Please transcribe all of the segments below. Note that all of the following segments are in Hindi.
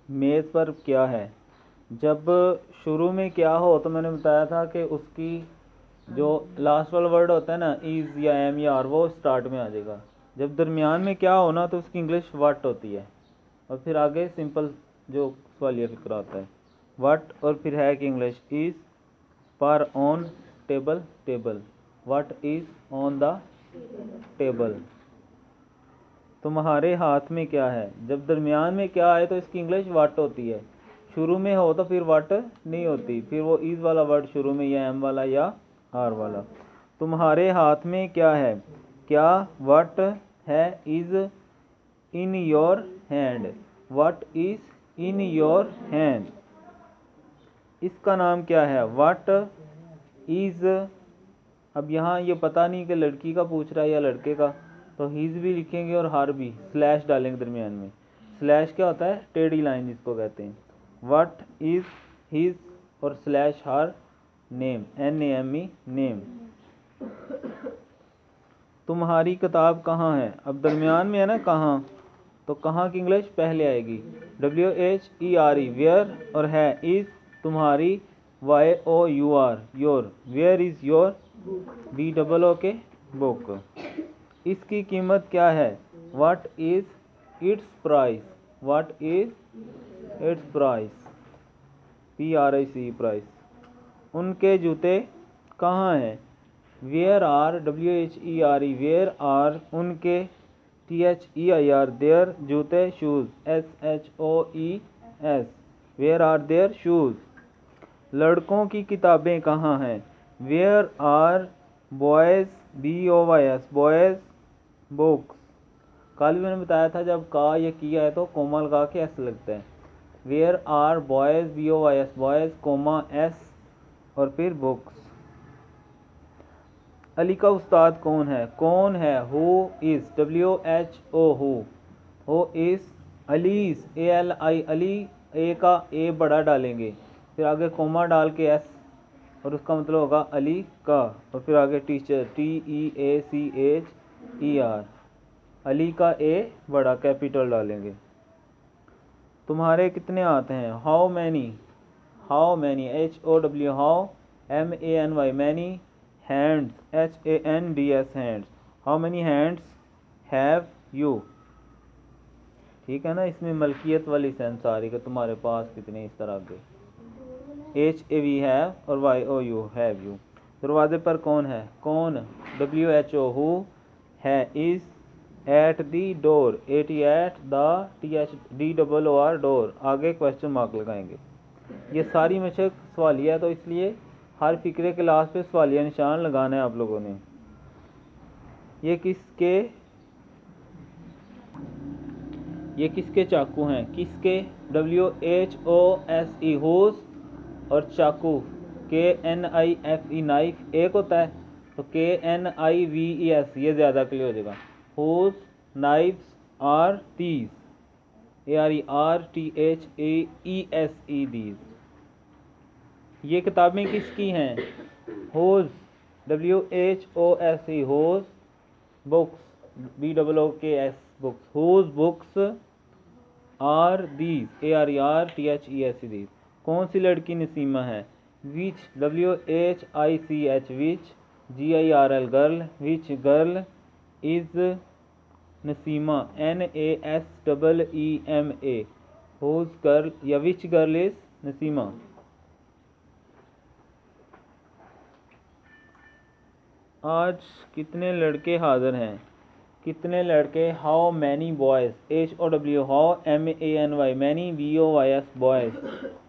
मेज़ पर क्या है। जब शुरू में क्या हो तो मैंने बताया था कि उसकी जो लास्ट वाला वर्ड होता है ना, इज़ या एम या आर, वो स्टार्ट में आ जाएगा। जब दरमियान में क्या हो ना तो उसकी इंग्लिश व्हाट होती है, और फिर आगे सिंपल जो सवालिया फिक्र आता है व्हाट, और फिर है कि इंग्लिश इज़ पर on table table, what is on the table. तुम्हारे हाथ में क्या है। जब दरमियान में क्या आए तो इसकी इंग्लिश व्हाट होती है, शुरू में हो तो फिर व्हाट नहीं होती, फिर वो इज़ वाला वर्ड शुरू में या एम वाला या आर वाला। तुम्हारे हाथ में क्या है, क्या व्हाट है is in your hand, what is in your hand. इसका नाम क्या है, व्हाट इज़। अब यहाँ ये पता नहीं कि लड़की का पूछ रहा है या लड़के का, तो हीज़ भी लिखेंगे और हर भी, स्लैश डालेंगे दरमियान में। स्लैश क्या होता है, टेढ़ी लाइन जिसको कहते हैं। व्हाट इज़ हीज़ और slash her name, NAME name. तुम्हारी किताब कहाँ है। अब दरमियान में है ना कहाँ, तो कहाँ की इंग्लिश पहले आएगी, WHERE वेयर, और है इज़ तुम्हारी, YOUR your, where is your, BOOK book. इसकी कीमत क्या है, what is its price, what is its price, PRIC price. उनके जूते कहाँ हैं, where are, WHERE where are उनके, THEIR देयर जूते, shoes, SHOES where are their shoes. लड़कों की किताबें कहाँ हैं, where are boys, BOYS boys books. कल भी मैंने बताया था जब का या किया है तो कोमा लगा के एस लगता है। Where are boys, BOYS boys, comma S और फिर बुक्स। अली का उस्ताद कौन है, कौन है, who is, WHO who is अलीज, ALI अली, ए का ए बड़ा डालेंगे, फिर आगे कोमा डाल के एस, और उसका मतलब होगा अली का, और फिर आगे टीचर, TEACHER, अली का ए बड़ा कैपिटल डालेंगे। तुम्हारे कितने हाथ हैं, how many, how many, HOW how, MANY many, hands, HANDS hands, how many hands have you. ठीक है ना, इसमें मलकियत वाली सेंस आ रही है, तुम्हारे पास कितने, इस तरह के। HAV हैव और YOU हैव यू। दरवाजे पर कौन है, कौन, WHO हु, है is, at the door, AT at the, THDOOR door, आगे क्वेश्चन मार्क लगाएंगे। ये सारी मशक सवालिया, तो इसलिए हर फिक्रे के लास्ट पे सवालिया निशान लगाना है आप लोगों ने। ये किसके चाकू हैं, किसके, WHOSE होस, और चाकू KNIFE नाइफ एक होता है, तो KNIVES ये ज़्यादा क्लियर हो जाएगा। Whose knives are these, ARERTHAESE these. ये किताबें किसकी हैं, whose, WHOSE whose, books, BOOKS books, whose books are these, ARERTHESE these. कौन सी लड़की नसीमा है, which, WHICH which, GIRL girl, which girl is Naseema, NASEEMA, whose girl या विच गर्ल इज नसीमा। आज कितने लड़के हाजिर हैं, कितने लड़के, how many boys, HOW how, MANY many, BOYS boys,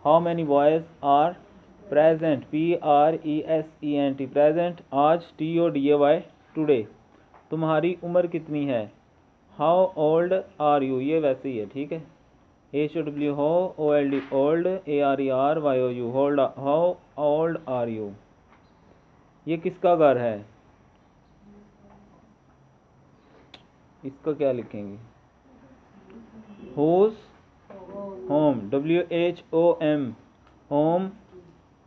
how many boys are present, PRESENT present, आज, TODAY टुडे। तुम्हारी उम्र कितनी है, हाउ ओल्ड आर यू, ये वैसे ही है, ठीक है। HOW how, OLD old, ARERYOU hold, how old are you. ये किसका घर है, इसका क्या लिखेंगे, whose home, WHOM home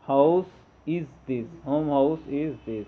house is this, home house is this.